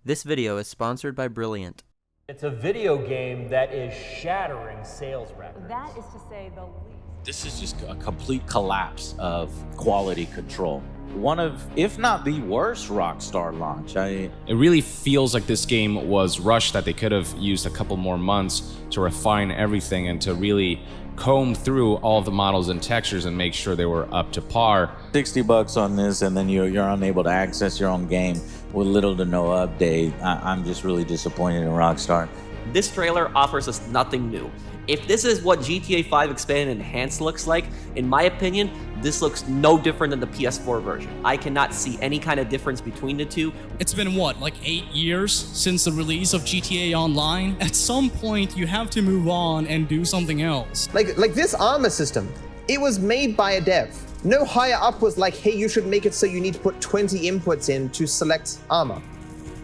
This video is sponsored by Brilliant. It's a video game that is shattering sales records. That is to say the least. This is just a complete collapse of quality control. One of, if not the worst Rockstar launch. It really feels like this game was rushed, that they could have used a couple more months to refine everything and to really comb through all the models and textures and make sure they were up to par. $60 on this, and then you're unable to access your own game with little to no update. I'm just really disappointed in Rockstar. This trailer offers us nothing new. If this is what GTA 5 Expanded and Enhanced looks like, in my opinion, this looks no different than the PS4 version. I cannot see any kind of difference between the two. It's been what, like 8 years since the release of GTA Online? At some point, you have to move on and do something else. Like this armor system, it was made by a dev. No higher up was like, hey, you should make it so you need to put 20 inputs in to select armor.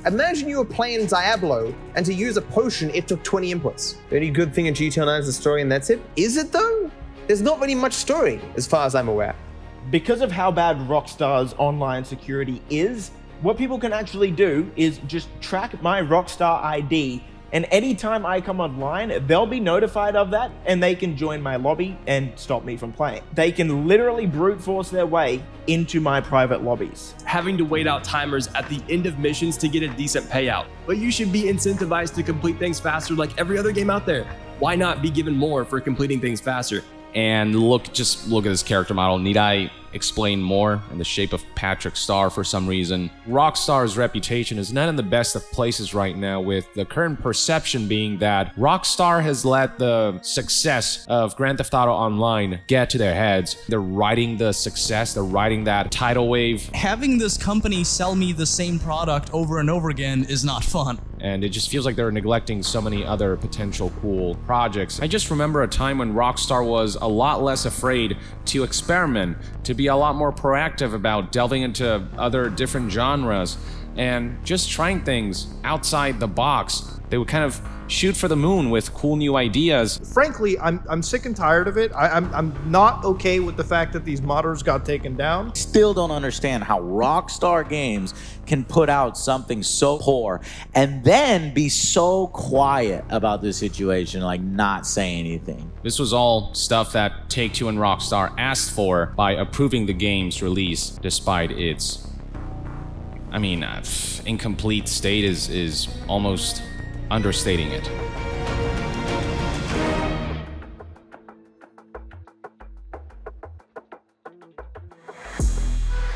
Imagine you were playing Diablo, and to use a potion, it took 20 inputs. The only good thing in GTA Online is the story, and that's it. Is it though? There's not really much story, as far as I'm aware. Because of how bad Rockstar's online security is, what people can actually do is just track my Rockstar ID, and anytime I come online, they'll be notified of that, and they can join my lobby and stop me from playing. They can literally brute force their way into my private lobbies. Having to wait out timers at the end of missions to get a decent payout. But you should be incentivized to complete things faster like every other game out there. Why not be given more for completing things faster? And just look at this character model. Need I explain more? In the shape of Patrick Star for some reason. Rockstar's reputation is not in the best of places right now, with the current perception being that Rockstar has let the success of Grand Theft Auto Online get to their heads. They're riding the success, they're riding that tidal wave. Having this company sell me the same product over and over again is not fun. And it just feels like they're neglecting so many other potential cool projects. I just remember a time when Rockstar was a lot less afraid to experiment, to be a lot more proactive about delving into other different genres and just trying things outside the box. They would kind of shoot for the moon with cool new ideas. Frankly, I'm sick and tired of it. I'm not okay with the fact that these modders got taken down. Still don't understand how Rockstar Games can put out something so poor and then be so quiet about the situation, like not say anything. This was all stuff that Take-Two and Rockstar asked for by approving the game's release, despite its, incomplete state is almost understating it.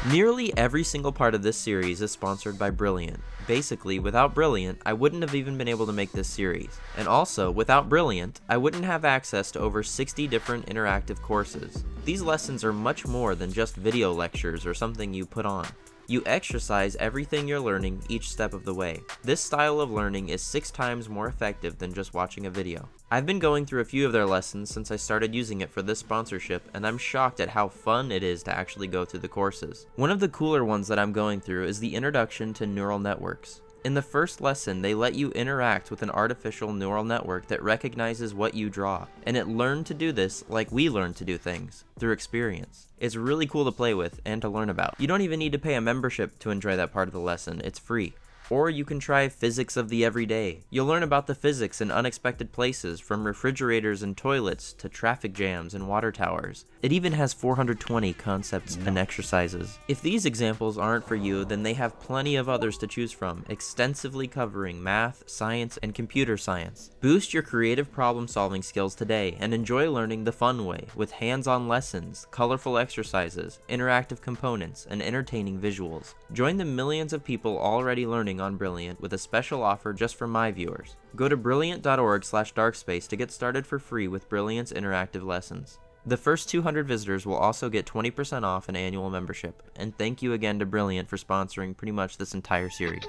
Nearly every single part of this series is sponsored by Brilliant. Basically, without Brilliant, I wouldn't have even been able to make this series. And also, without Brilliant, I wouldn't have access to over 60 different interactive courses. These lessons are much more than just video lectures or something you put on. You exercise everything you're learning each step of the way. This style of learning is 6 times more effective than just watching a video. I've been going through a few of their lessons since I started using it for this sponsorship, and I'm shocked at how fun it is to actually go through the courses. One of the cooler ones that I'm going through is the Introduction to Neural Networks. In the first lesson, they let you interact with an artificial neural network that recognizes what you draw, and it learned to do this like we learn to do things, through experience. It's really cool to play with and to learn about. You don't even need to pay a membership to enjoy that part of the lesson, it's free. Or you can try Physics of the Everyday. You'll learn about the physics in unexpected places, from refrigerators and toilets to traffic jams and water towers. It even has 420 concepts and exercises. If these examples aren't for you, then they have plenty of others to choose from, extensively covering math, science, and computer science. Boost your creative problem-solving skills today and enjoy learning the fun way, with hands-on lessons, colorful exercises, interactive components, and entertaining visuals. Join the millions of people already learning on Brilliant with a special offer just for my viewers. Go to brilliant.org/darkspace to get started for free with Brilliant's interactive lessons. The first 200 visitors will also get 20% off an annual membership. And thank you again to Brilliant for sponsoring pretty much this entire series.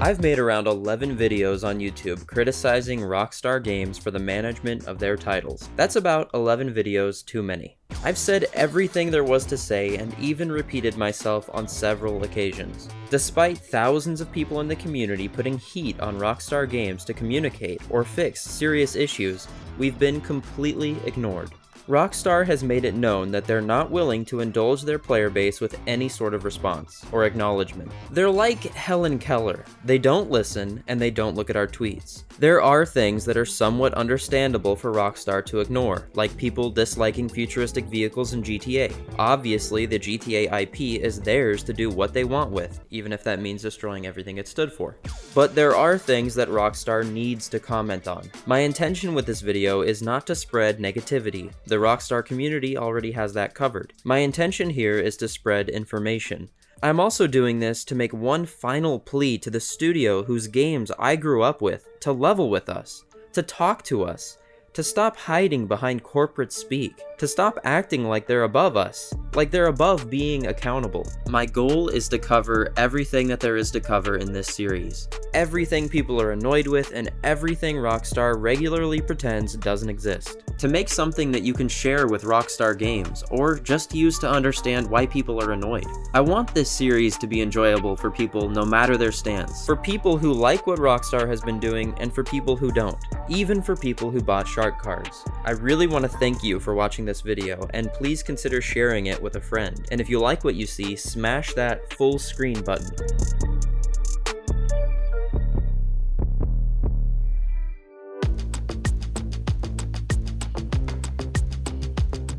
I've made around 11 videos on YouTube criticizing Rockstar Games for the management of their titles. That's about 11 videos too many. I've said everything there was to say and even repeated myself on several occasions. Despite thousands of people in the community putting heat on Rockstar Games to communicate or fix serious issues, we've been completely ignored. Rockstar has made it known that they're not willing to indulge their player base with any sort of response or acknowledgement. They're like Helen Keller. They don't listen and they don't look at our tweets. There are things that are somewhat understandable for Rockstar to ignore, like people disliking futuristic vehicles in GTA. Obviously, the GTA IP is theirs to do what they want with, even if that means destroying everything it stood for. But there are things that Rockstar needs to comment on. My intention with this video is not to spread negativity. The Rockstar community already has that covered. My intention here is to spread information. I'm also doing this to make one final plea to the studio whose games I grew up with to level with us, to talk to us, to stop hiding behind corporate speak, to stop acting like they're above us, like they're above being accountable. My goal is to cover everything that there is to cover in this series. Everything people are annoyed with and everything Rockstar regularly pretends doesn't exist. To make something that you can share with Rockstar Games, or just use to understand why people are annoyed. I want this series to be enjoyable for people no matter their stance. For people who like what Rockstar has been doing and for people who don't. Even for people who bought shark cards. I really want to thank you for watching this video, and please consider sharing it with a friend. And if you like what you see, smash that full screen button.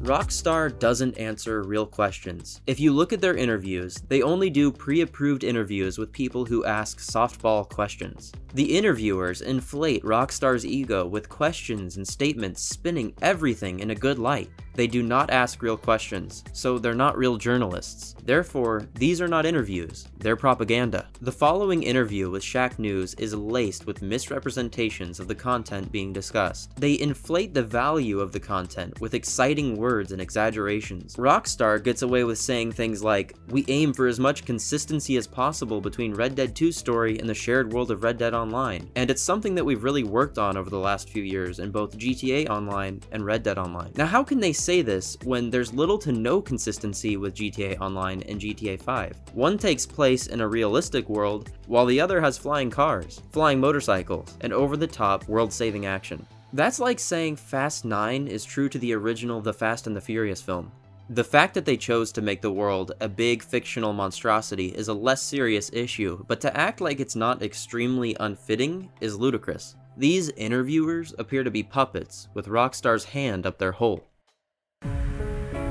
Rockstar doesn't answer real questions. If you look at their interviews, they only do pre-approved interviews with people who ask softball questions. The interviewers inflate Rockstar's ego with questions and statements spinning everything in a good light. They do not ask real questions, so they're not real journalists. Therefore, these are not interviews, they're propaganda. The following interview with Shack News is laced with misrepresentations of the content being discussed. They inflate the value of the content with exciting words and exaggerations. Rockstar gets away with saying things like, "We aim for as much consistency as possible between Red Dead 2's story and the shared world of Red Dead Online," and it's something that we've really worked on over the last few years in both GTA Online and Red Dead Online. Now, how can they say this when there's little to no consistency with GTA Online and GTA 5? One takes place in a realistic world, while the other has flying cars, flying motorcycles, and over-the-top world-saving action. That's like saying Fast 9 is true to the original The Fast and the Furious film. The fact that they chose to make the world a big fictional monstrosity is a less serious issue, but to act like it's not extremely unfitting is ludicrous. These interviewers appear to be puppets with Rockstar's hand up their hole.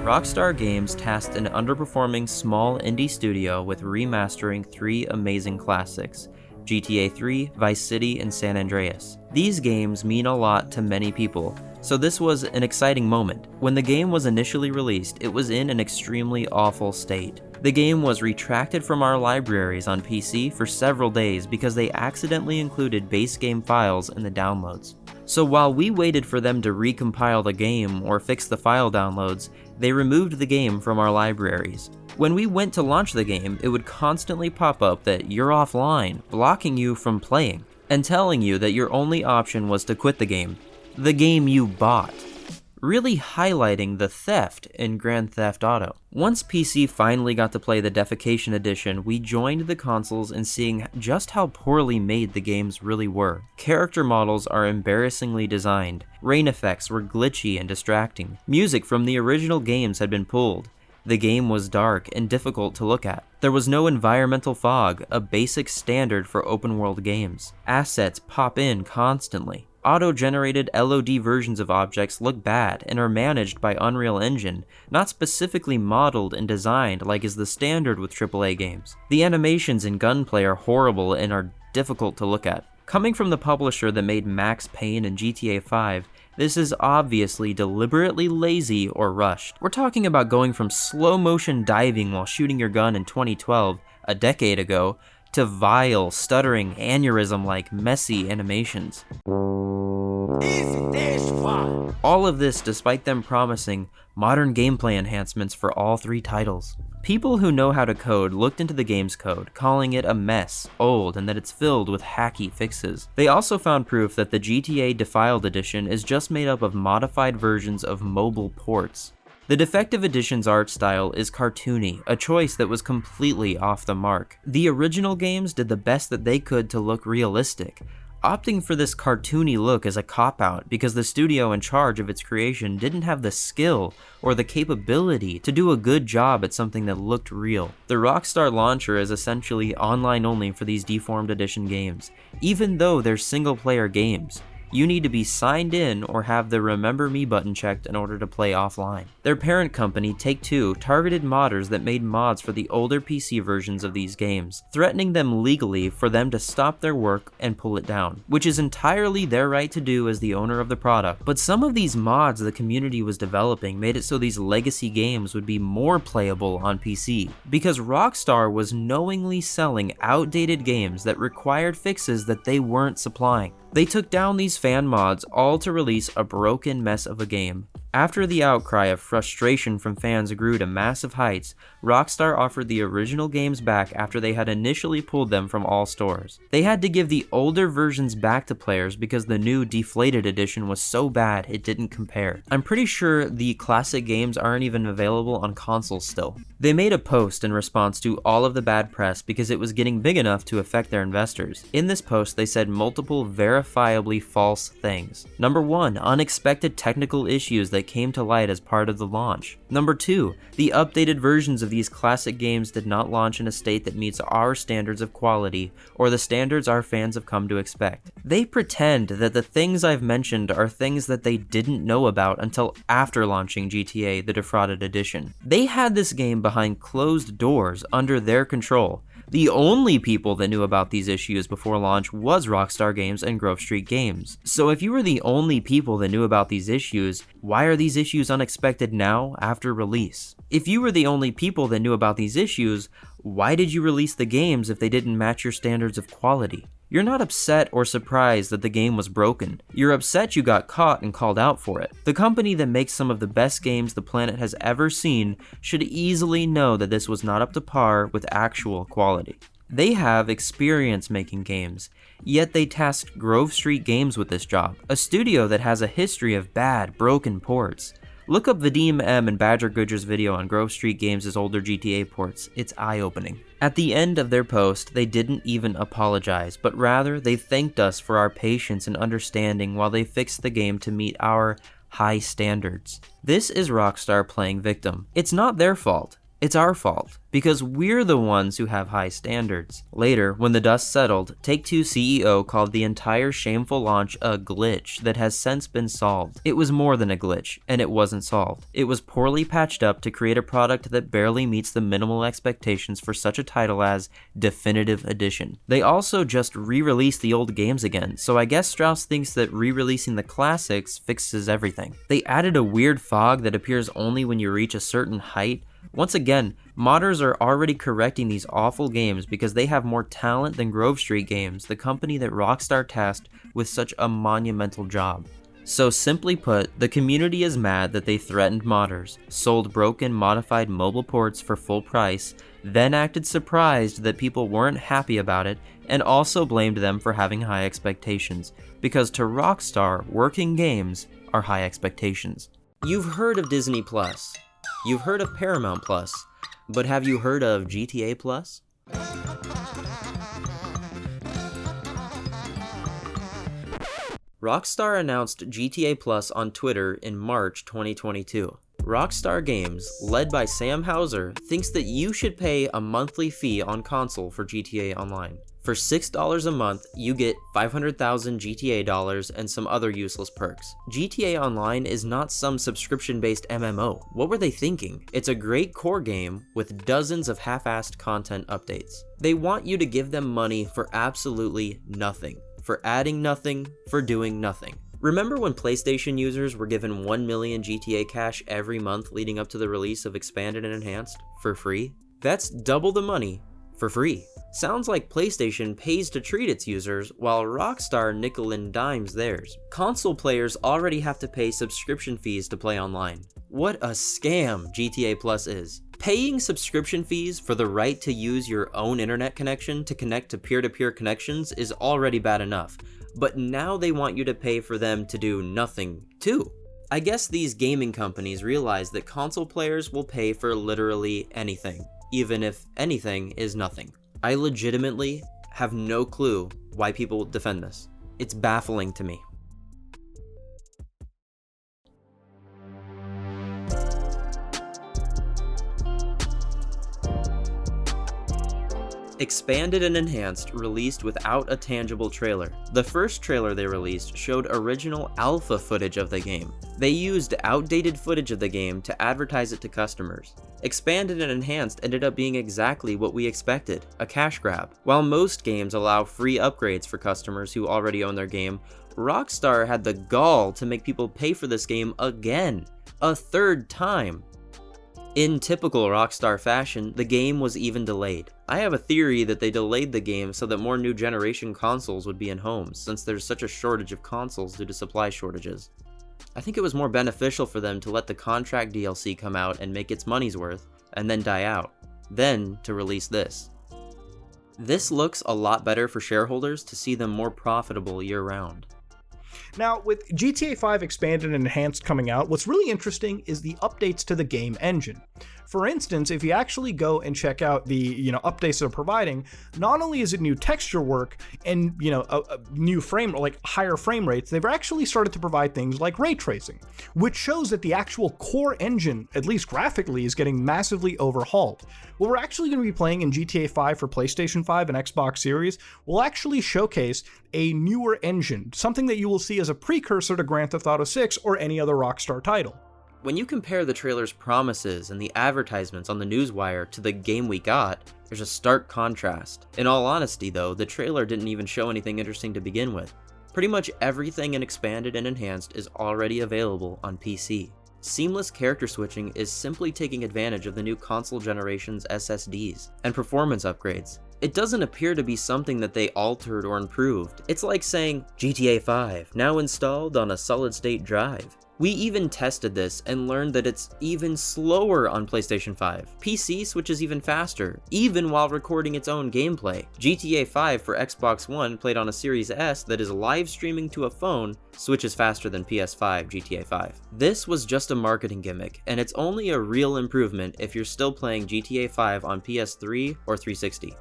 Rockstar Games tasked an underperforming small indie studio with remastering 3 amazing classics, GTA 3, Vice City, and San Andreas. These games mean a lot to many people, so this was an exciting moment. When the game was initially released, it was in an extremely awful state. The game was retracted from our libraries on PC for several days because they accidentally included base game files in the downloads. So while we waited for them to recompile the game or fix the file downloads, they removed the game from our libraries. When we went to launch the game, it would constantly pop up that you're offline, blocking you from playing, and telling you that your only option was to quit the game you bought. Really highlighting the theft in Grand Theft Auto. Once PC finally got to play the Defecation Edition, we joined the consoles in seeing just how poorly made the games really were. Character models are embarrassingly designed, rain effects were glitchy and distracting, music from the original games had been pulled. The game was dark and difficult to look at. There was no environmental fog, a basic standard for open world games. Assets pop in constantly. Auto-generated LOD versions of objects look bad and are managed by Unreal Engine, not specifically modeled and designed like is the standard with AAA games. The animations and gunplay are horrible and are difficult to look at. Coming from the publisher that made Max Payne and GTA 5, this is obviously deliberately lazy or rushed. We're talking about going from slow-motion diving while shooting your gun in 2012, a decade ago, to vile, stuttering, aneurysm-like messy animations. All of this despite them promising modern gameplay enhancements for all 3 titles. People who know how to code looked into the game's code, calling it a mess, old, and that it's filled with hacky fixes. They also found proof that the GTA Defiled Edition is just made up of modified versions of mobile ports. The Defective Edition's art style is cartoony, a choice that was completely off the mark. The original games did the best that they could to look realistic. Opting for this cartoony look is a cop-out because the studio in charge of its creation didn't have the skill or the capability to do a good job at something that looked real. The Rockstar launcher is essentially online only for these deformed edition games, even though they're single-player games. You need to be signed in or have the Remember Me button checked in order to play offline. Their parent company, Take-Two, targeted modders that made mods for the older PC versions of these games, threatening them legally for them to stop their work and pull it down, which is entirely their right to do as the owner of the product. But some of these mods the community was developing made it so these legacy games would be more playable on PC, because Rockstar was knowingly selling outdated games that required fixes that they weren't supplying. They took down these fan mods all to release a broken mess of a game. After the outcry of frustration from fans grew to massive heights, Rockstar offered the original games back after they had initially pulled them from all stores. They had to give the older versions back to players because the new deflated edition was so bad it didn't compare. I'm pretty sure the classic games aren't even available on consoles still. They made a post in response to all of the bad press because it was getting big enough to affect their investors. In this post, they said multiple verifiably false things. Number 1, unexpected technical issues that came to light as part of the launch. Number 2, the updated versions of these classic games did not launch in a state that meets our standards of quality or the standards our fans have come to expect. They pretend that the things I've mentioned are things that they didn't know about until after launching GTA, the defrauded edition. They had this game behind closed doors under their control. The only people that knew about these issues before launch was Rockstar Games and Grove Street Games. So if you were the only people that knew about these issues, why are these issues unexpected now after release? If you were the only people that knew about these issues, why did you release the games if they didn't match your standards of quality? You're not upset or surprised that the game was broken. You're upset you got caught and called out for it. The company that makes some of the best games the planet has ever seen should easily know that this was not up to par with actual quality. They have experience making games, yet they tasked Grove Street Games with this job, a studio that has a history of bad, broken ports. Look up Vadim M and Badger Goodger's video on Grove Street Games' older GTA ports. It's eye-opening. At the end of their post, they didn't even apologize, but rather they thanked us for our patience and understanding while they fixed the game to meet our high standards. This is Rockstar playing victim. It's not their fault. It's our fault, because we're the ones who have high standards. Later, when the dust settled, Take-Two CEO called the entire shameful launch a glitch that has since been solved. It was more than a glitch, and it wasn't solved. It was poorly patched up to create a product that barely meets the minimal expectations for such a title as Definitive Edition. They also just re-released the old games again, so I guess Strauss thinks that re-releasing the classics fixes everything. They added a weird fog that appears only when you reach a certain height. Once again, modders are already correcting these awful games because they have more talent than Grove Street Games, the company that Rockstar tasked with such a monumental job. So simply put, the community is mad that they threatened modders, sold broken, modified mobile ports for full price, then acted surprised that people weren't happy about it, and also blamed them for having high expectations, because to Rockstar, working games are high expectations. You've heard of Disney Plus. You've heard of Paramount Plus, but have you heard of GTA Plus? Rockstar announced GTA Plus on Twitter in March 2022. Rockstar Games, led by Sam Houser, thinks that you should pay a monthly fee on console for GTA Online. For $6 a month, you get 500,000 GTA dollars and some other useless perks. GTA Online is not some subscription-based MMO. What were they thinking? It's a great core game with dozens of half-assed content updates. They want you to give them money for absolutely nothing. For adding nothing, for doing nothing. Remember when PlayStation users were given 1 million GTA cash every month leading up to the release of Expanded and Enhanced for free? That's double the money for free. Sounds like PlayStation pays to treat its users, while Rockstar nickel and dimes theirs. Console players already have to pay subscription fees to play online. What a scam GTA Plus is. Paying subscription fees for the right to use your own internet connection to connect to peer-to-peer connections is already bad enough, but now they want you to pay for them to do nothing too. I guess these gaming companies realize that console players will pay for literally anything, even if anything is nothing. I legitimately have no clue why people defend this. It's baffling to me. Expanded and Enhanced released without a tangible trailer. The first trailer they released showed original alpha footage of the game. They used outdated footage of the game to advertise it to customers. Expanded and Enhanced ended up being exactly what we expected, a cash grab. While most games allow free upgrades for customers who already own their game, Rockstar had the gall to make people pay for this game again, a third time. In typical Rockstar fashion, the game was even delayed. I have a theory that they delayed the game so that more new generation consoles would be in homes, since there's such a shortage of consoles due to supply shortages. I think it was more beneficial for them to let the contract DLC come out and make its money's worth, and then die out, then to release this. This looks a lot better for shareholders to see them more profitable year-round. Now, with GTA 5 Expanded and Enhanced coming out, what's really interesting is the updates to the game engine. For instance, if you actually go and check out the updates they're providing, not only is it new texture work and a new higher frame rates, they've actually started to provide things like ray tracing, which shows that the actual core engine, at least graphically, is getting massively overhauled. What we're actually going to be playing in GTA 5 for PlayStation 5 and Xbox Series will actually showcase a newer engine, something that you will see as a precursor to Grand Theft Auto 6 or any other Rockstar title. When you compare the trailer's promises and the advertisements on the newswire to the game we got, there's a stark contrast. In all honesty though, the trailer didn't even show anything interesting to begin with. Pretty much everything in Expanded and Enhanced is already available on PC. Seamless character switching is simply taking advantage of the new console generation's SSDs and performance upgrades. It doesn't appear to be something that they altered or improved. It's like saying, GTA 5, now installed on a solid-state drive. We even tested this and learned that it's even slower on PlayStation 5. PC switches even faster, even while recording its own gameplay. GTA 5 for Xbox One played on a Series S that is live streaming to a phone switches faster than PS5 GTA 5. This was just a marketing gimmick, and it's only a real improvement if you're still playing GTA 5 on PS3 or 360.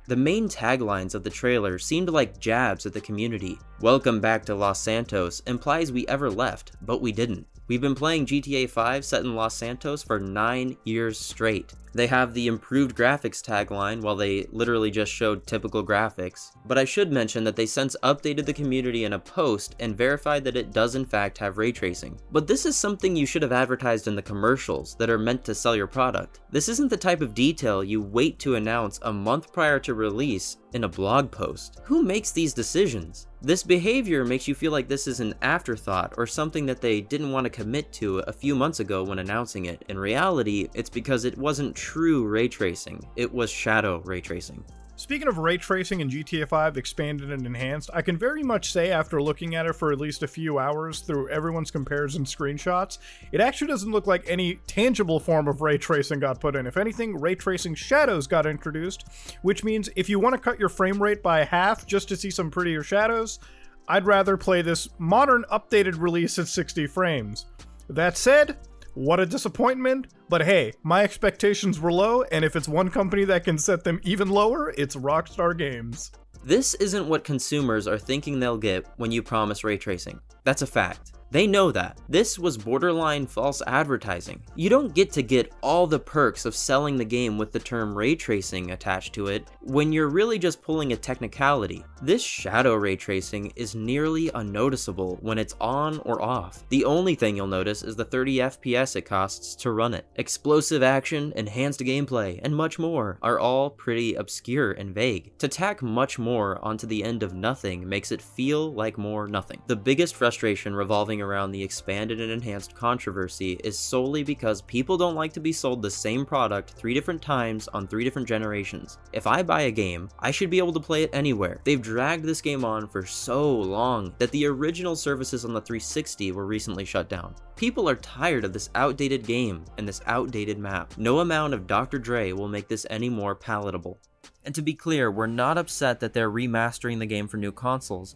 The main taglines of the trailer seemed like jabs at the community. Welcome back to Los Santos implies we ever left, but we didn't. We've been playing GTA 5 set in Los Santos for 9 years straight. They have the improved graphics tagline while they literally just showed typical graphics. But I should mention that they since updated the community in a post and verified that it does in fact have ray tracing. But this is something you should have advertised in the commercials that are meant to sell your product. This isn't the type of detail you wait to announce a month prior to release in a blog post. Who makes these decisions? This behavior makes you feel like this is an afterthought or something that they didn't want to commit to a few months ago when announcing it. In reality, it's because it wasn't true ray tracing, it was shadow ray tracing. Speaking of ray tracing in GTA 5 Expanded and Enhanced, I can very much say after looking at it for at least a few hours through everyone's comparison screenshots, it actually doesn't look like any tangible form of ray tracing got put in. If anything, ray tracing shadows got introduced, which means if you want to cut your frame rate by half just to see some prettier shadows, I'd rather play this modern updated release at 60 frames. That said, what a disappointment, but hey, my expectations were low, and if it's one company that can set them even lower, it's Rockstar Games. This isn't what consumers are thinking they'll get when you promise ray tracing. That's a fact. They know that. This was borderline false advertising. You don't get all the perks of selling the game with the term ray tracing attached to it when you're really just pulling a technicality. This shadow ray tracing is nearly unnoticeable when it's on or off. The only thing you'll notice is the 30 FPS it costs to run it. Explosive action, enhanced gameplay, and much more are all pretty obscure and vague. To tack much more onto the end of nothing makes it feel like more nothing. The biggest frustration revolving around the Expanded and Enhanced controversy is solely because people don't like to be sold the same product 3 different times on 3 different generations. If I buy a game, I should be able to play it anywhere. They've dragged this game on for so long that the original services on the 360 were recently shut down. People are tired of this outdated game and this outdated map. No amount of Dr. Dre will make this any more palatable. And to be clear, we're not upset that they're remastering the game for new consoles.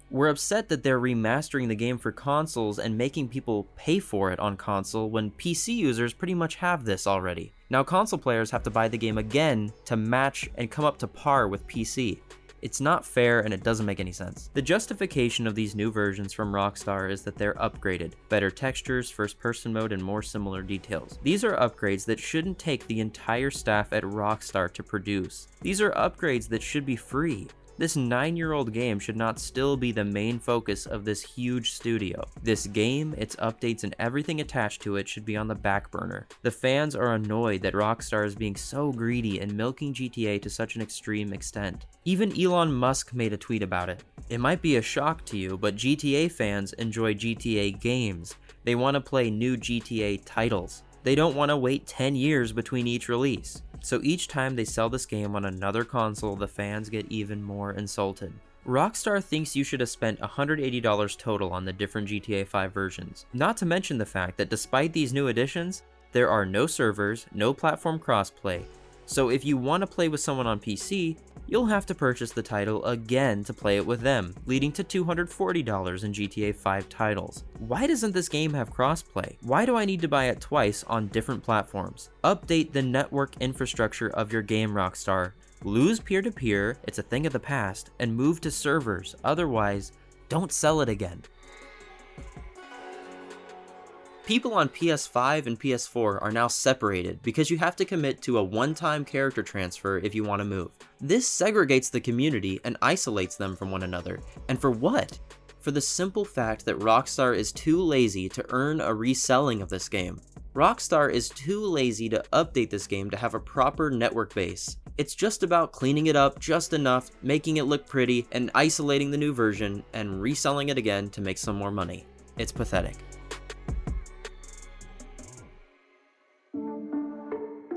We're upset that they're remastering the game for consoles and making people pay for it on console when PC users pretty much have this already. Now console players have to buy the game again to match and come up to par with PC. It's not fair and it doesn't make any sense. The justification of these new versions from Rockstar is that they're upgraded, better textures, first-person mode, and more similar details. These are upgrades that shouldn't take the entire staff at Rockstar to produce. These are upgrades that should be free. This 9-year-old game should not still be the main focus of this huge studio. This game, its updates, and everything attached to it should be on the back burner. The fans are annoyed that Rockstar is being so greedy and milking GTA to such an extreme extent. Even Elon Musk made a tweet about it. It might be a shock to you, but GTA fans enjoy GTA games. They want to play new GTA titles. They don't want to wait 10 years between each release. So each time they sell this game on another console, the fans get even more insulted. Rockstar thinks you should have spent $180 total on the different GTA 5 versions. Not to mention the fact that despite these new additions, there are no servers, no platform crossplay. So if you want to play with someone on PC, you'll have to purchase the title again to play it with them, leading to $240 in GTA 5 titles. Why doesn't this game have crossplay? Why do I need to buy it twice on different platforms? Update the network infrastructure of your game, Rockstar. Lose peer-to-peer, it's a thing of the past, and move to servers. Otherwise, don't sell it again. People on PS5 and PS4 are now separated because you have to commit to a one-time character transfer if you want to move. This segregates the community and isolates them from one another. And for what? For the simple fact that Rockstar is too lazy to earn a reselling of this game. Rockstar is too lazy to update this game to have a proper network base. It's just about cleaning it up just enough, making it look pretty, and isolating the new version, and reselling it again to make some more money. It's pathetic.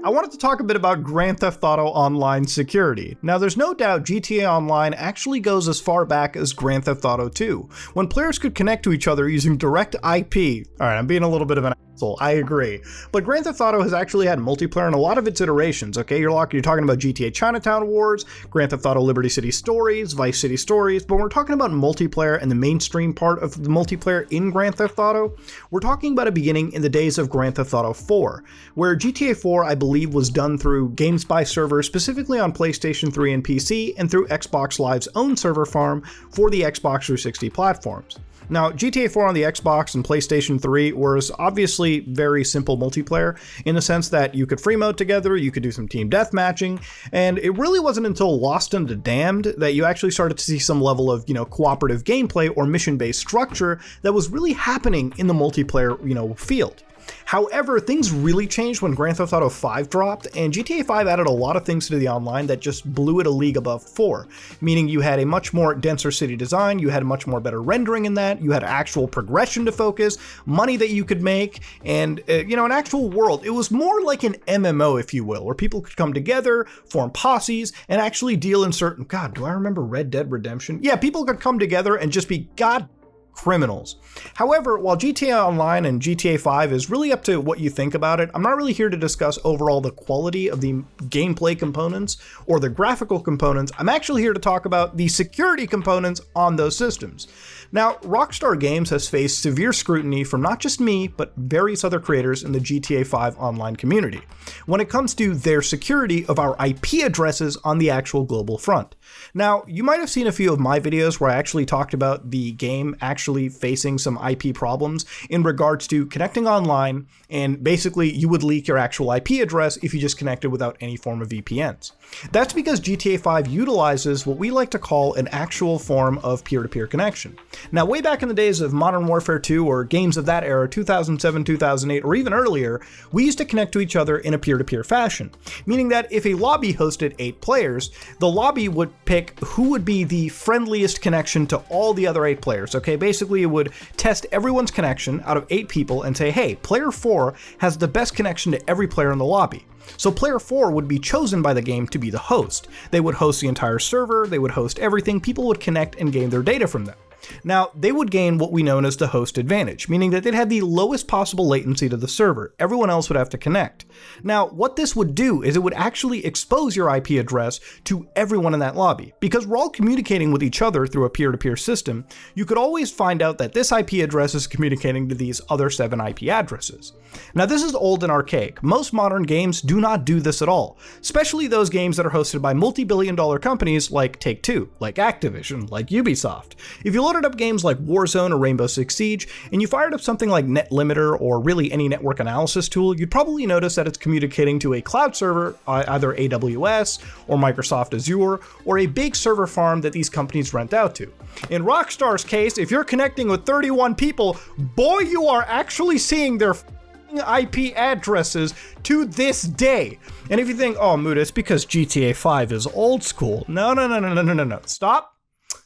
I wanted to talk a bit about Grand Theft Auto Online security. Now, there's no doubt GTA Online actually goes as far back as Grand Theft Auto 2, when players could connect to each other using direct IP. Alright, I'm being a little bit of an asshole, I agree. But Grand Theft Auto has actually had multiplayer in a lot of its iterations, okay? You're talking about GTA Chinatown Wars, Grand Theft Auto Liberty City Stories, Vice City Stories, but when we're talking about multiplayer and the mainstream part of the multiplayer in Grand Theft Auto, we're talking about a beginning in the days of Grand Theft Auto 4, where GTA 4, I believe, was done through GameSpy servers, specifically on PlayStation 3 and PC, and through Xbox Live's own server farm for the Xbox 360 platforms. Now, GTA 4 on the Xbox and PlayStation 3 was obviously very simple multiplayer in the sense that you could free mode together, you could do some team deathmatching, and it really wasn't until Lost and the Damned that you actually started to see some level of, cooperative gameplay or mission-based structure that was really happening in the multiplayer, field. However, things really changed when Grand Theft Auto 5 dropped, and GTA 5 added a lot of things to the online that just blew it a league above 4, meaning you had a much more denser city design, you had a much more better rendering in that, you had actual progression to focus, money that you could make, and, an actual world. It was more like an MMO, if you will, where people could come together, form posses, and actually deal in certain... God, do I remember Red Dead Redemption? Yeah, people could come together and just be criminals. However, while GTA Online and GTA 5 is really up to what you think about it, I'm not really here to discuss overall the quality of the gameplay components or the graphical components. I'm actually here to talk about the security components on those systems. Now, Rockstar Games has faced severe scrutiny from not just me, but various other creators in the GTA 5 online community when it comes to their security of our IP addresses on the actual global front. Now, you might have seen a few of my videos where I actually talked about the game actually facing some IP problems in regards to connecting online, and basically you would leak your actual IP address if you just connected without any form of VPNs. That's because GTA 5 utilizes what we like to call an actual form of peer-to-peer connection. Now, way back in the days of Modern Warfare 2 or games of that era, 2007, 2008, or even earlier, we used to connect to each other in a peer-to-peer fashion, meaning that if a lobby hosted 8 players, the lobby would pick who would be the friendliest connection to all the other 8 players, okay? Basically, it would test everyone's connection out of 8 people and say, hey, player 4 has the best connection to every player in the lobby. So player 4 would be chosen by the game to be the host. They would host the entire server, they would host everything, people would connect and gain their data from them. Now, they would gain what we know as the host advantage, meaning that they'd have the lowest possible latency to the server. Everyone else would have to connect. Now, what this would do is it would actually expose your IP address to everyone in that lobby. Because we're all communicating with each other through a peer-to-peer system, you could always find out that this IP address is communicating to these other 7 IP addresses. Now, this is old and archaic. Most modern games do not do this at all, especially those games that are hosted by multi-billion-dollar companies like Take-Two, like Activision, like Ubisoft. If you loaded up games like Warzone or Rainbow Six Siege, and you fired up something like NetLimiter or really any network analysis tool, you'd probably notice that it's communicating to a cloud server, either AWS or Microsoft Azure, or a big server farm that these companies rent out to. In Rockstar's case, if you're connecting with 31 people, boy, you are actually seeing their IP addresses to this day. And if you think, oh, Muta, it's because GTA 5 is old school. No. Stop.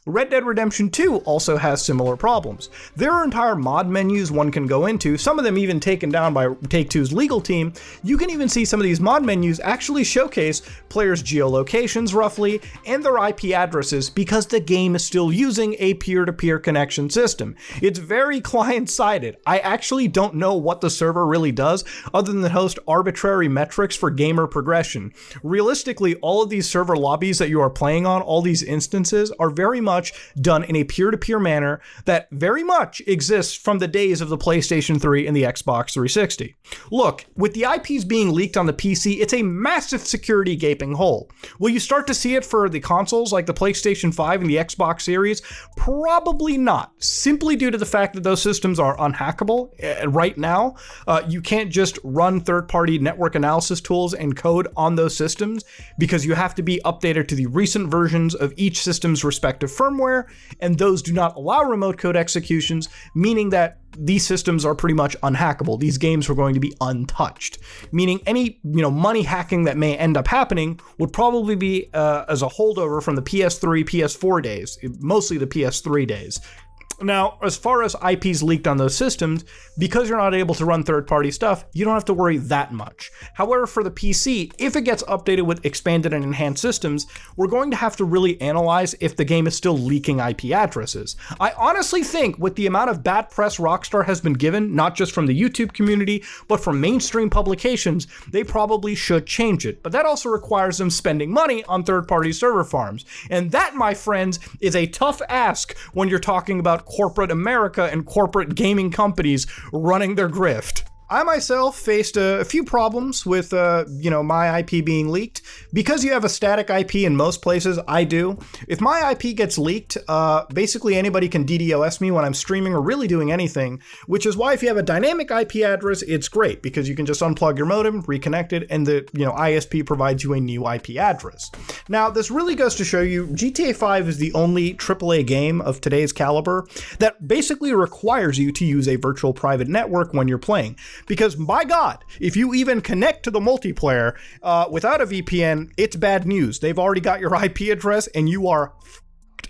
Red Dead Redemption 2 also has similar problems. There are entire mod menus one can go into, some of them even taken down by Take-Two's legal team. You can even see some of these mod menus actually showcase players' geolocations roughly and their IP addresses because the game is still using a peer-to-peer connection system. It's very client-sided. I actually don't know what the server really does other than host arbitrary metrics for gamer progression. Realistically, all of these server lobbies that you are playing on, all these instances, are very much done in a peer-to-peer manner that very much exists from the days of the PlayStation 3 and the Xbox 360. Look, with the IPs being leaked on the PC, it's a massive security gaping hole. Will you start to see it for the consoles like the PlayStation 5 and the Xbox Series? Probably not, simply due to the fact that those systems are unhackable right now. You can't just run third-party network analysis tools and code on those systems because you have to be updated to the recent versions of each system's respective firmware, and those do not allow remote code executions, meaning that these systems are pretty much unhackable. These games are going to be untouched, meaning any money hacking that may end up happening would probably be as a holdover from the PS3, PS4 days, mostly the PS3 days. Now, as far as IPs leaked on those systems, because you're not able to run third-party stuff, you don't have to worry that much. However, for the PC, if it gets updated with expanded and enhanced systems, we're going to have to really analyze if the game is still leaking IP addresses. I honestly think with the amount of bad press Rockstar has been given, not just from the YouTube community, but from mainstream publications, they probably should change it. But that also requires them spending money on third-party server farms. And that, my friends, is a tough ask when you're talking about corporate America and corporate gaming companies running their grift. I myself faced a few problems with, my IP being leaked. Because you have a static IP in most places, I do. If my IP gets leaked, basically anybody can DDoS me when I'm streaming or really doing anything, which is why if you have a dynamic IP address, it's great because you can just unplug your modem, reconnect it, and the ISP provides you a new IP address. Now, this really goes to show you GTA 5 is the only AAA game of today's caliber that basically requires you to use a virtual private network when you're playing. Because, by God, if you even connect to the multiplayer without a VPN, it's bad news. They've already got your IP address and you are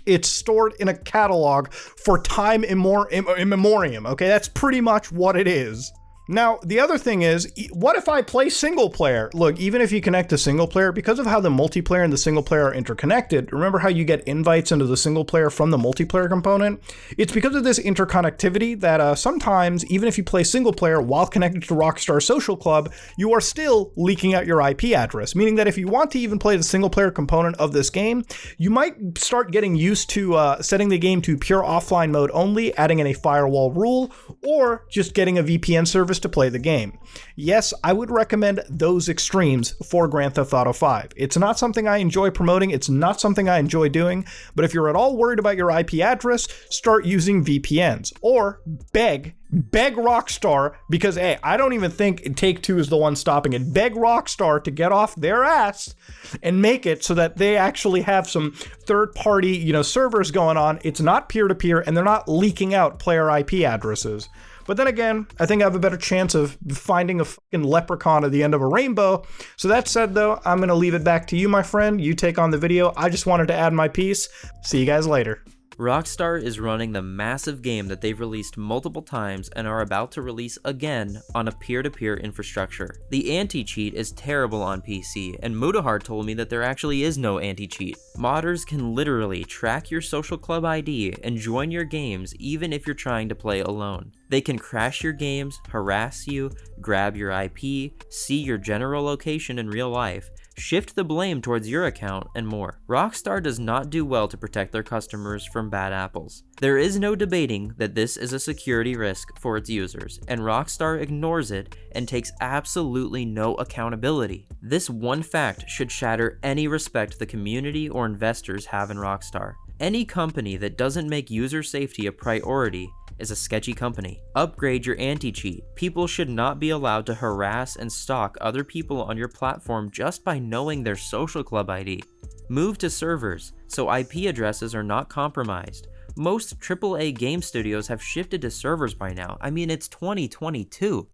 it's stored in a catalog for time immemorium, okay? That's pretty much what it is. Now, the other thing is, what if I play single player? Look, even if you connect to single player, because of how the multiplayer and the single player are interconnected, remember how you get invites into the single player from the multiplayer component? It's because of this interconnectivity that sometimes, even if you play single player while connected to Rockstar Social Club, you are still leaking out your IP address, meaning that if you want to even play the single player component of this game, you might start getting used to setting the game to pure offline mode only, adding in a firewall rule, or just getting a VPN service to play the game. Yes, I would recommend those extremes for Grand Theft Auto 5. It's not something I enjoy promoting, it's not something I enjoy doing, but if you're at all worried about your IP address, start using VPNs, or beg Rockstar, because hey, I don't even think Take-Two is the one stopping it. Beg Rockstar to get off their ass and make it so that they actually have some third-party, servers going on. It's not peer-to-peer, and they're not leaking out player IP addresses. But then again, I think I have a better chance of finding a fucking leprechaun at the end of a rainbow. So that said, though, I'm going to leave it back to you, my friend. You take on the video. I just wanted to add my piece. See you guys later. Rockstar is running the massive game that they've released multiple times and are about to release again on a peer-to-peer infrastructure. The anti-cheat is terrible on PC, and Mutahar told me that there actually is no anti-cheat. Modders can literally track your social club ID and join your games even if you're trying to play alone. They can crash your games, harass you, grab your IP, see your general location in real life, shift the blame towards your account, and more. Rockstar does not do well to protect their customers from bad apples. There is no debating that this is a security risk for its users, and Rockstar ignores it and takes absolutely no accountability. This one fact should shatter any respect the community or investors have in Rockstar. Any company that doesn't make user safety a priority is a sketchy company. Upgrade your anti-cheat. People should not be allowed to harass and stalk other people on your platform just by knowing their social club ID. Move to servers so IP addresses are not compromised. Most AAA game studios have shifted to servers by now. I mean, it's 2022.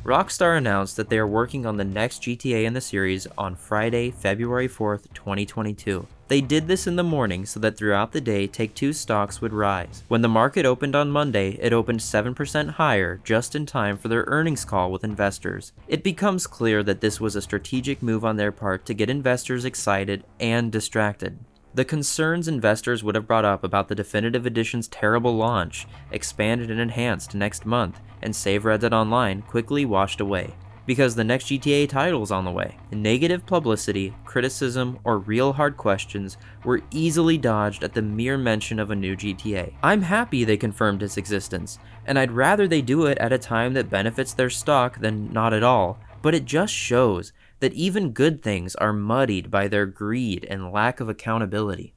Rockstar announced that they are working on the next GTA in the series on Friday, February 4th, 2022. They did this in the morning so that throughout the day, Take-Two stocks would rise. When the market opened on Monday, it opened 7% higher, just in time for their earnings call with investors. It becomes clear that this was a strategic move on their part to get investors excited and distracted. The concerns investors would have brought up about the Definitive Edition's terrible launch, expanded and enhanced next month, and Save Reddit Online quickly washed away. Because the next GTA title is on the way. Negative publicity, criticism, or real hard questions were easily dodged at the mere mention of a new GTA. I'm happy they confirmed its existence, and I'd rather they do it at a time that benefits their stock than not at all, but it just shows that even good things are muddied by their greed and lack of accountability.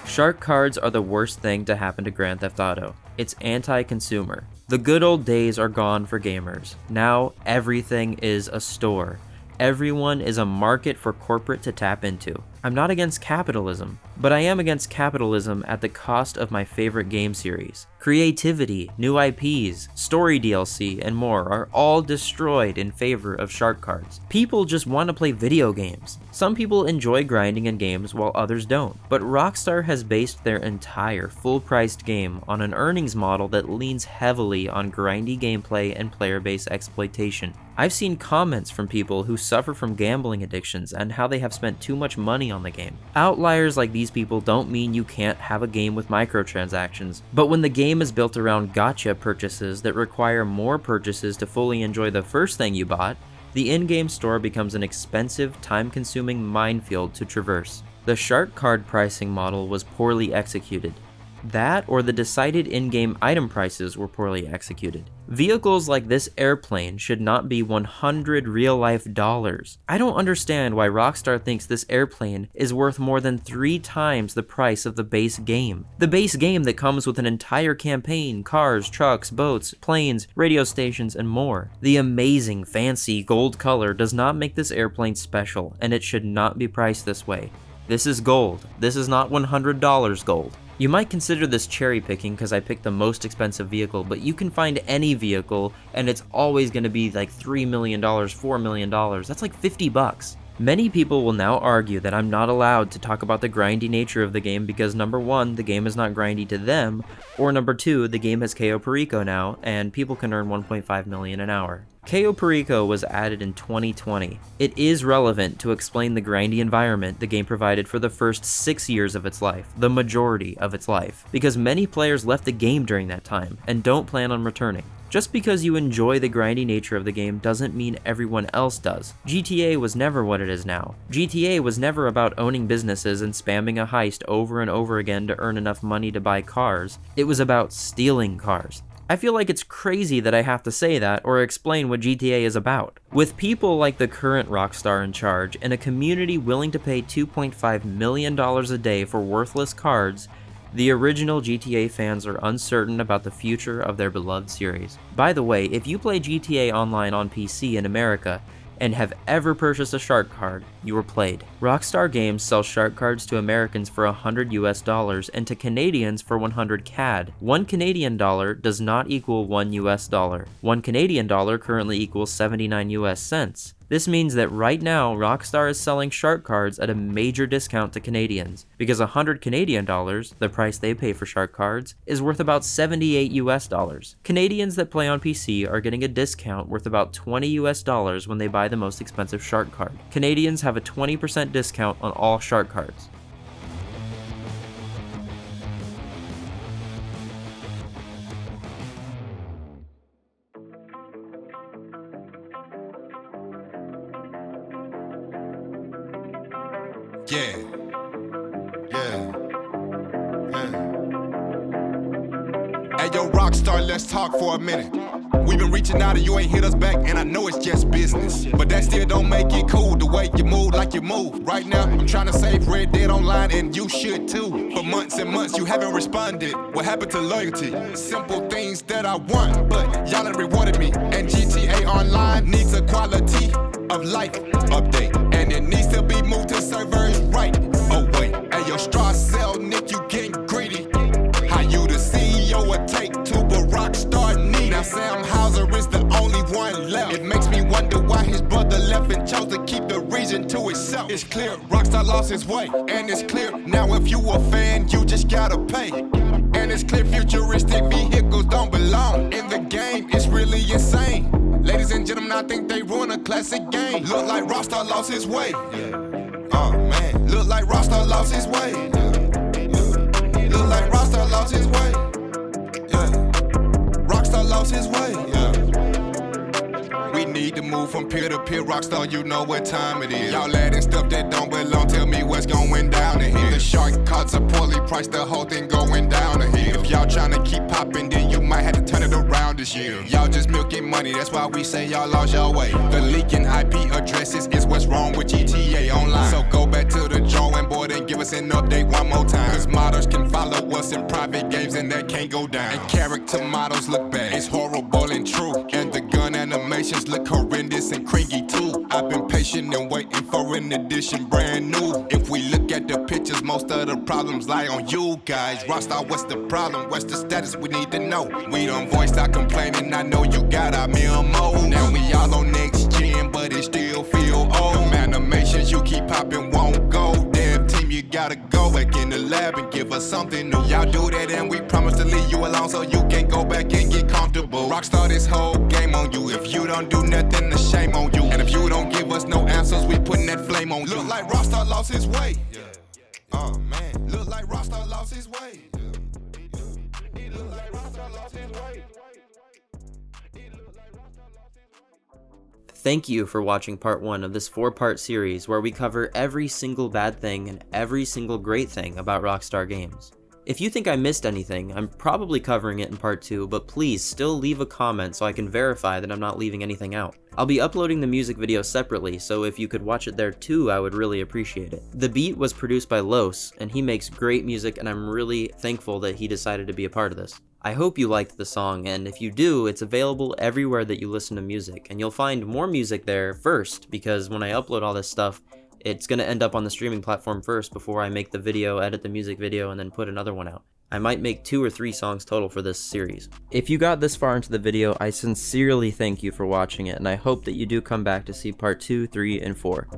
Shark cards are the worst thing to happen to Grand Theft Auto. It's anti-consumer. The good old days are gone for gamers. Now everything is a store. Everyone is a market for corporate to tap into. I'm not against capitalism, but I am against capitalism at the cost of my favorite game series. Creativity, new IPs, story DLC, and more are all destroyed in favor of shark cards. People just want to play video games. Some people enjoy grinding in games while others don't, but Rockstar has based their entire full-priced game on an earnings model that leans heavily on grindy gameplay and player-based exploitation. I've seen comments from people who suffer from gambling addictions and how they have spent too much money on the game. Outliers like these people don't mean you can't have a game with microtransactions, but when the game is built around gacha purchases that require more purchases to fully enjoy the first thing you bought, the in-game store becomes an expensive, time-consuming minefield to traverse. The shark card pricing model was poorly executed. That or the decided in-game item prices were poorly executed. Vehicles like this airplane should not be 100 real-life dollars. I don't understand why Rockstar thinks this airplane is worth more than 3 times the price of the base game. The base game that comes with an entire campaign, cars, trucks, boats, planes, radio stations, and more. The amazing, fancy gold color does not make this airplane special, and it should not be priced this way. This is gold. This is not $100 gold. You might consider this cherry picking because I picked the most expensive vehicle, but you can find any vehicle and it's always going to be like $3 million, $4 million. That's like 50 bucks. Many people will now argue that I'm not allowed to talk about the grindy nature of the game because number 1, the game is not grindy to them, or number 2, the game has Cayo Perico now and people can earn 1.5 million an hour. Cayo Perico was added in 2020. It is relevant to explain the grindy environment the game provided for the first 6 years of its life, the majority of its life, because many players left the game during that time and don't plan on returning. Just because you enjoy the grindy nature of the game doesn't mean everyone else does. GTA was never what it is now. GTA was never about owning businesses and spamming a heist over and over again to earn enough money to buy cars. It was about stealing cars. I feel like it's crazy that I have to say that or explain what GTA is about. With people like the current Rockstar in charge and a community willing to pay $2.5 million a day for worthless cards, the original GTA fans are uncertain about the future of their beloved series. By the way, if you play GTA Online on PC in America, and have ever purchased a shark card, you were played. Rockstar Games sells shark cards to Americans for $100 US and to Canadians for 100 CAD. 1 Canadian dollar does not equal 1 US dollar. 1 Canadian dollar currently equals 79 US cents. This means that right now, Rockstar is selling shark cards at a major discount to Canadians, because 100 Canadian dollars, the price they pay for shark cards, is worth about 78 US dollars. Canadians that play on PC are getting a discount worth about 20 US dollars when they buy the most expensive shark card. Canadians have a 20% discount on all shark cards. Yeah. Hey, yo, Rockstar, let's talk for a minute. We've been reaching out and you ain't hit us back, and I know it's just business. But that still don't make it cool, the way you move like you move. Right now, I'm trying to save Red Dead Online, and you should too. For months and months, you haven't responded. What happened to loyalty? Simple things that I want, but y'all ain't rewarded me. And GTA Online needs a quality of life update, and it needs to be moved to servers right. Oh wait, hey, your straw cell, Nick, you getting greedy. How you the CEO would take to, but Rockstar need. Now Sam Hauser is the only one left. It makes me wonder why his brother left and chose to keep the region to itself. It's clear Rockstar lost his way, and it's clear now if you a fan, you just gotta pay. And it's clear futuristic vehicles don't belong in the game. It's really insane. Ladies and gentlemen, I think they ruined a classic game. Look like Rockstar lost his way. Oh man, look like Rockstar lost his way. Look like Rockstar lost his way. Rockstar lost his way. We need to move from peer to peer. Rockstar, you know what time it is. Y'all adding stuff that don't belong. Tell me what's going down in here. The shark cards are poorly priced. The whole thing going down in here. If y'all trying to keep popping, then you might have to turn it around this year. Y'all just milking money. That's why we say y'all lost your way. The leaking IP addresses is what's wrong with GTA Online. So go back to the drawing board and give us an update one more time. Cause models can follow us in private games and that can't go down. And character models look bad. It's horrible and true. And the gun animations look horrendous and cringy too. I've been patient and waiting for an edition brand new. If we look at the pictures, most of the problems lie on you guys. Rockstar, what's the problem? What's the status? We need to know. We done voiced our complaining. I know you got our memo. Now we all on next gen, but it still feel old. Them animations you keep popping won't go. Dev team, you gotta go back in the lab and give us something new. Y'all do that and we promise to leave you alone so you can go back and get comfortable. Rockstar, this whole game on you. If you don't do nothing, the shame on you. And if you don't give us no answers, we putting that flame on you. Look like Rockstar lost his way. Oh man, look like Rockstar lost his way. Look like Rockstar lost his way. Thank you for watching part 1 of this 4-part series where we cover every single bad thing and every single great thing about Rockstar Games. If you think I missed anything, I'm probably covering it in part 2, but please still leave a comment so I can verify that I'm not leaving anything out. I'll be uploading the music video separately, so if you could watch it there too, I would really appreciate it. The beat was produced by Los, and he makes great music, and I'm really thankful that he decided to be a part of this. I hope you liked the song, and if you do, it's available everywhere that you listen to music, and you'll find more music there first, because when I upload all this stuff, it's going to end up on the streaming platform first before I make the video, edit the music video, and then put another one out. I might make 2 or 3 songs total for this series. If you got this far into the video, I sincerely thank you for watching it, and I hope that you do come back to see part 2, 3, and 4.